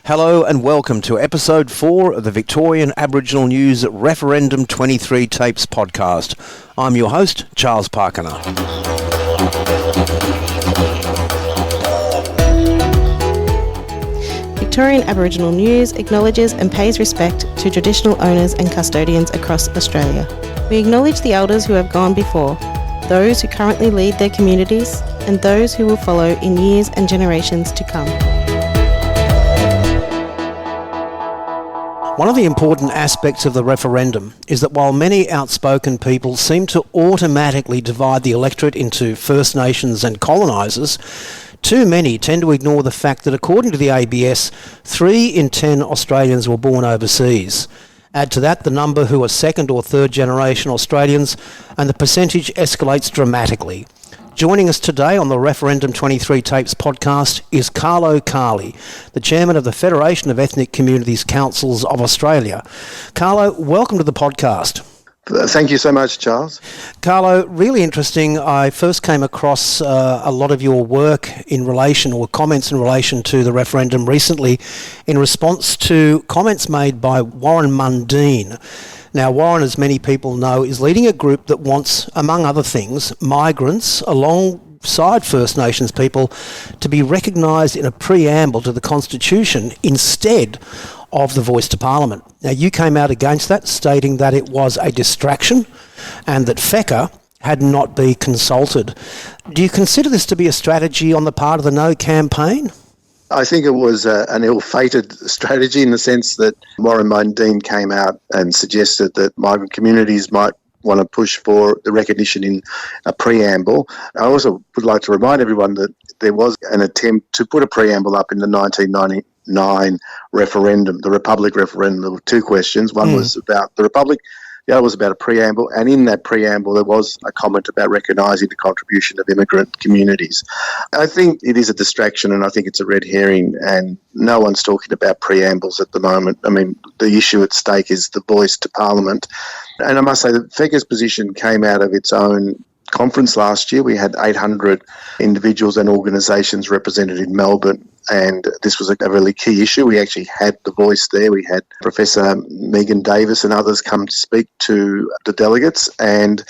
Hello and welcome to episode 4 of the Victorian Aboriginal News Referendum 23 Tapes podcast. I'm your host, Charles Pakana. Victorian Aboriginal News acknowledges and pays respect to traditional owners and custodians across Australia. We acknowledge the elders who have gone before, those who currently lead their communities, and those who will follow in years and generations to come. One of the important aspects of the referendum is that while many outspoken people seem to automatically divide the electorate into First Nations and colonisers, too many tend to ignore the fact that according to the ABS, 3 in 10 Australians were born overseas. Add to that the number who are second or third generation Australians, and the percentage escalates dramatically. Joining us today on the Referendum 23 Tapes podcast is Carlo Carli, the chairman of the Federation of Ethnic Communities Councils of Australia. Carlo, welcome to the podcast. Thank you so much, Charles. Carlo, really interesting. I first came across a lot of your work in relation, or comments in relation to the referendum recently, in response to comments made by Warren Mundine. Now, Warren, as many people know, is leading a group that wants, among other things, migrants alongside First Nations people to be recognised in a preamble to the Constitution instead of the voice to Parliament. Now, you came out against that, stating that it was a distraction and that FECCA had not been consulted. Do you consider this to be a strategy on the part of the No campaign? I think it was an ill-fated strategy in the sense that Warren Mundine came out and suggested that migrant communities might want to push for the recognition in a preamble. I also would like to remind everyone that there was an attempt to put a preamble up in the 1999 referendum, the Republic referendum. There were 2 questions. One was about the Republic, the other was about a preamble, and in that preamble there was a comment about recognising the contribution of immigrant communities. I think it is a distraction, and I think it's a red herring, and no one's talking about preambles at the moment. I mean, the issue at stake is the voice to Parliament. And I must say that FECCA's position came out of its own conference last year. We had 800 individuals and organisations represented in Melbourne, and this was a really key issue. We actually had the voice there. We had Professor Megan Davis and others come to speak to the delegates, and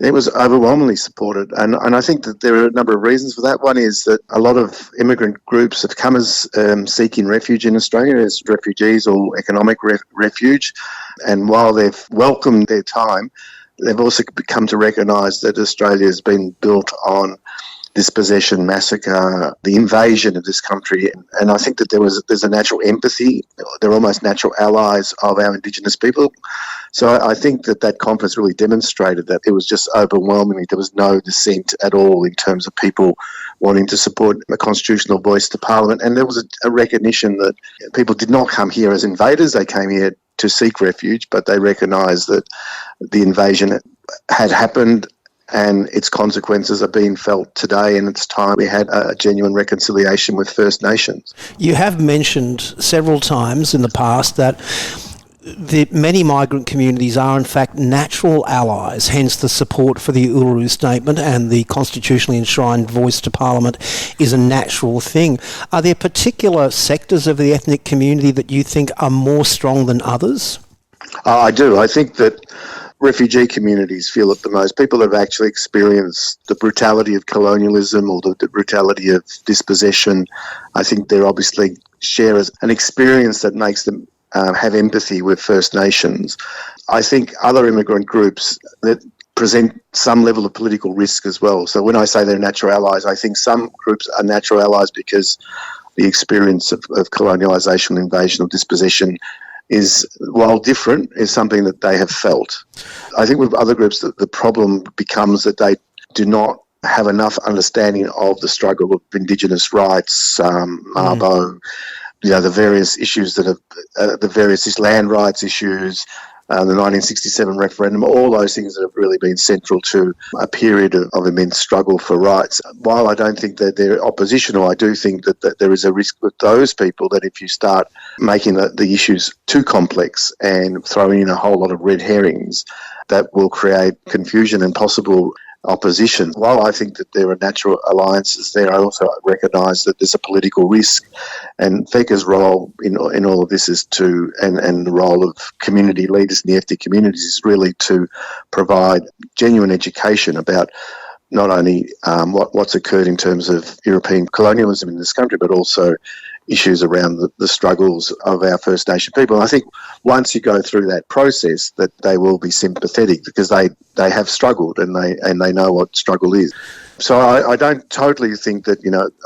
it was overwhelmingly supported. And I think that there are a number of reasons for that. One is that a lot of immigrant groups have come as seeking refuge in Australia as refugees or economic refuge, and while they've welcomed their time, they've also come to recognise that Australia has been built on dispossession, massacre, the invasion of this country. And I think that there's a natural empathy. They're almost natural allies of our Indigenous people. So I think that conference really demonstrated that it was just overwhelmingly, there was no dissent at all in terms of people wanting to support a constitutional voice to Parliament. And there was a recognition that people did not come here as invaders. They came here to seek refuge, but they recognised that the invasion had happened and its consequences are being felt today, and it's time we had a genuine reconciliation with First Nations. You have mentioned several times in the past that many migrant communities are in fact natural allies, hence the support for the Uluru Statement and the constitutionally enshrined voice to Parliament is a natural thing. Are there particular sectors of the ethnic community that you think are more strong than others? I do. I think that refugee communities feel it the most. People have actually experienced the brutality of colonialism or the brutality of dispossession. I think they obviously share an experience that makes them have empathy with First Nations. I think other immigrant groups that present some level of political risk as well. So when I say they're natural allies, I think some groups are natural allies because the experience of colonialisation, invasion or dispossession is, while different, is something that they have felt. I think with other groups, the problem becomes that they do not have enough understanding of the struggle of Indigenous rights, Mabo, the various issues that have, the various land rights issues, the 1967 referendum, all those things that have really been central to a period of immense struggle for rights. While I don't think that they're oppositional, I do think that there is a risk with those people that if you start making the issues too complex and throwing in a whole lot of red herrings, that will create confusion and possible opposition. While I think that there are natural alliances there, I also recognise that there's a political risk, and FECCA's role in all of this is to, and the role of community leaders in the ethnic communities is really to provide genuine education about not only what's occurred in terms of European colonialism in this country, but also issues around the struggles of our First Nation people. And I think once you go through that process, that they will be sympathetic because they have struggled and they know what struggle is. So I don't totally think that,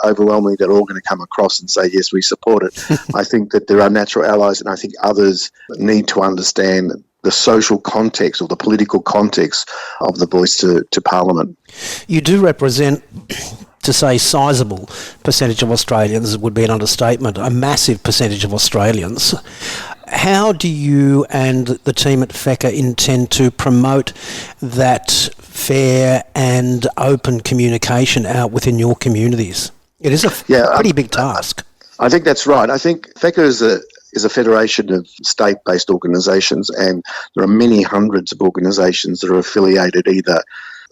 overwhelmingly they're all going to come across and say, yes, we support it. I think that there are natural allies, and I think others need to understand the social context or the political context of the voice to Parliament. You do represent, to say sizable percentage of Australians would be an understatement, a massive percentage of Australians. How do you and the team at FECCA intend to promote that fair and open communication out within your communities? It is a pretty big task. I think that's right. I think FECCA is a federation of state-based organisations, and there are many hundreds of organisations that are affiliated either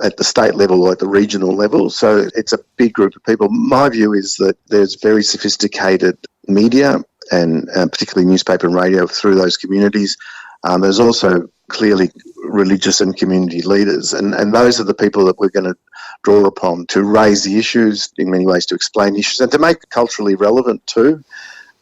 at the state level or at the regional level. So it's a big group of people. My view is that there's very sophisticated media and particularly newspaper and radio through those communities. There's also clearly religious and community leaders, and those are the people that we're going to draw upon to raise the issues, in many ways to explain issues and to make it culturally relevant too.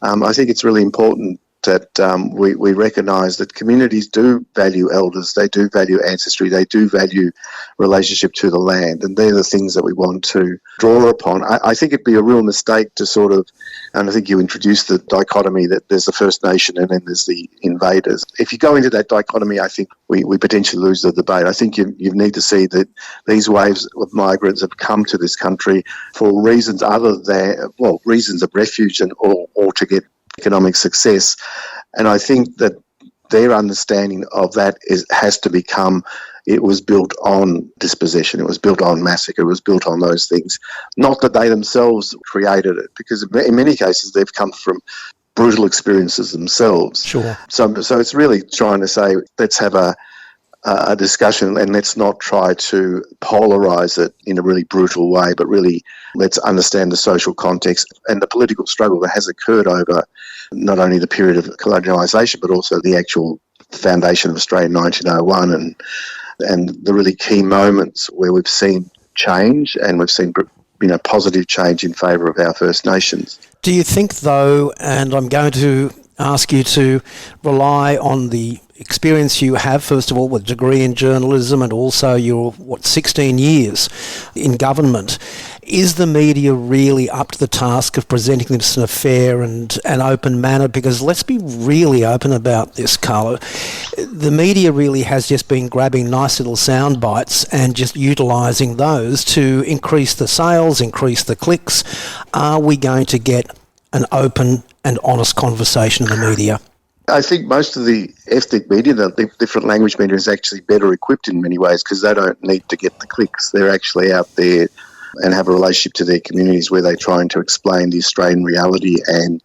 I think it's really important that we recognise that communities do value elders, they do value ancestry, they do value relationship to the land, and they're the things that we want to draw upon. I think it'd be a real mistake to sort of, and I think you introduced the dichotomy that there's the First Nation and then there's the invaders. If you go into that dichotomy, I think we potentially lose the debate. I think you need to see that these waves of migrants have come to this country for reasons other than, reasons of refuge or to get economic success. And I think that their understanding of that has to become, it was built on dispossession, it was built on massacre, it was built on those things. Not that they themselves created it, because in many cases they've come from brutal experiences themselves. Sure. So it's really trying to say, let's have a discussion and let's not try to polarise it in a really brutal way, but really let's understand the social context and the political struggle that has occurred over not only the period of colonialisation, but also the actual foundation of Australia in 1901 and the really key moments where we've seen change and we've seen positive change in favour of our First Nations. Do you think, though, and I'm going to ask you to rely on the experience you have, first of all, with a degree in journalism and also your, 16 years in government, is the media really up to the task of presenting this in a fair and an open manner? Because let's be really open about this, Carlo. The media really has just been grabbing nice little sound bites and just utilising those to increase the sales, increase the clicks. Are we going to get an open and honest conversation in the media? I think most of the ethnic media, the different language media, is actually better equipped in many ways because they don't need to get the clicks. They're actually out there and have a relationship to their communities where they're trying to explain the Australian reality and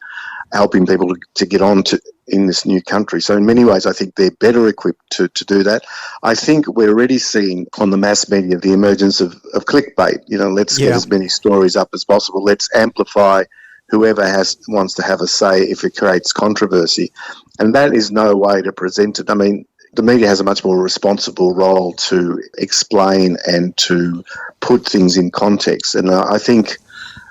helping people to get on to in this new country. So in many ways, I think they're better equipped to do that. I think we're already seeing on the mass media the emergence of clickbait. Let's get as many stories up as possible. Let's amplify whoever wants to have a say if it creates controversy. And that is no way to present it. I mean, the media has a much more responsible role to explain and to put things in context. And I think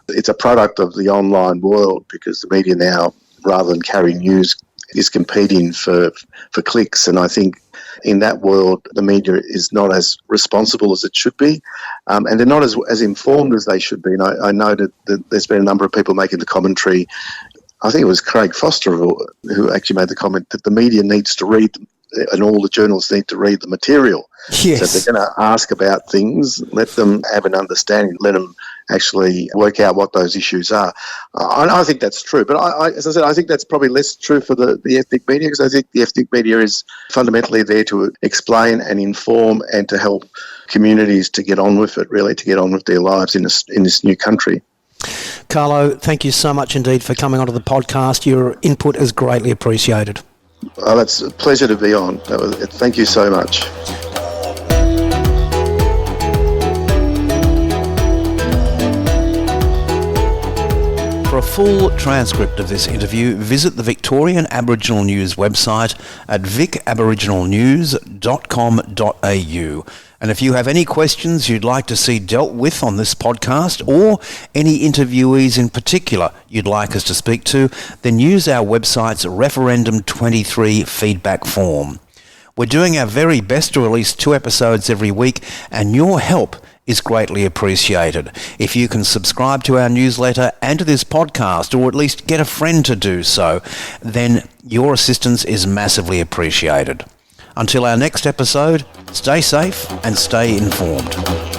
it's a product of the online world because the media now, rather than carry news, is competing for clicks. And I think in that world, the media is not as responsible as it should be, and they're not as informed as they should be. And I know that there's been a number of people making the commentary. I think it was Craig Foster who actually made the comment that the media needs to read, and all the journalists need to read the material. Yes. So if they're going to ask about things, let them have an understanding, let them actually work out what those issues are. I think that's true. But as I said, I think that's probably less true for the ethnic media because I think the ethnic media is fundamentally there to explain and inform and to help communities to get on with it, really, to get on with their lives in this new country. Carlo, thank you so much indeed for coming onto the podcast. Your input is greatly appreciated. Oh, it's a pleasure to be on. Thank you so much. full transcript of this interview, visit the Victorian Aboriginal News website at vicaboriginalnews.com.au. And if you have any questions you'd like to see dealt with on this podcast, or any interviewees in particular you'd like us to speak to, then use our website's Referendum 23 feedback form. We're doing our very best to release 2 episodes every week, and your help is greatly appreciated. If you can subscribe to our newsletter and to this podcast, or at least get a friend to do so, then your assistance is massively appreciated. Until our next episode, stay safe and stay informed.